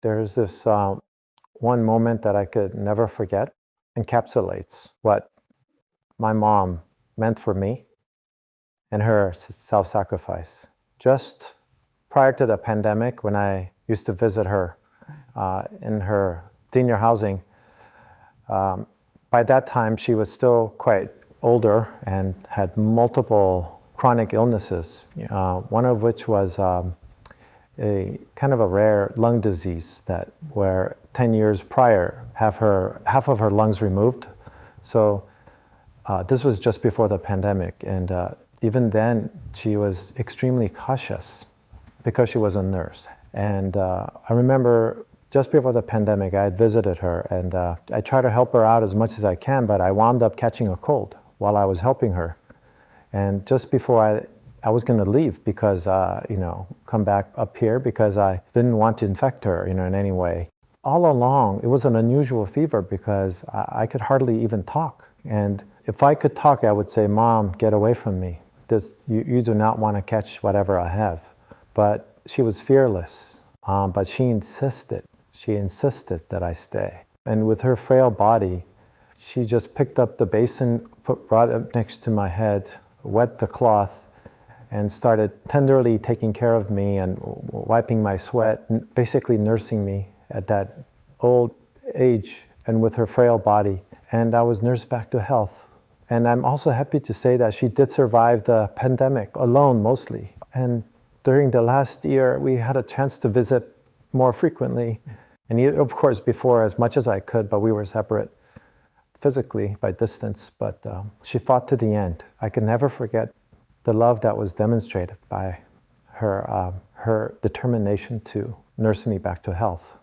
There's this one moment that I could never forget, encapsulates what my mom meant for me and her self-sacrifice. Just prior to the pandemic, when I used to visit her in her senior housing, by that time she was still quite older and had multiple chronic illnesses, one of which was a kind of a rare lung disease that where 10 years prior, half of her lungs removed. So this was just before the pandemic, and even then she was extremely cautious because she was a nurse. And I remember just before the pandemic, I had visited her, and I tried to help her out as much as I can, but I wound up catching a cold while I was helping her. And just before I was going to leave because, come back up here because I didn't want to infect her, in any way. All along, it was an unusual fever because I could hardly even talk. And if I could talk, I would say, "Mom, get away from me. You do not want to catch whatever I have." But she was fearless, but she insisted that I stay. And with her frail body, she just picked up the basin, brought it next to my head, wet the cloth, and started tenderly taking care of me and wiping my sweat, and basically nursing me at that old age and with her frail body. And I was nursed back to health. And I'm also happy to say that she did survive the pandemic alone mostly. And during the last year, we had a chance to visit more frequently. And of course, before as much as I could, but we were separate physically by distance. But she fought to the end. I can never forget the love that was demonstrated by her determination to nurse me back to health.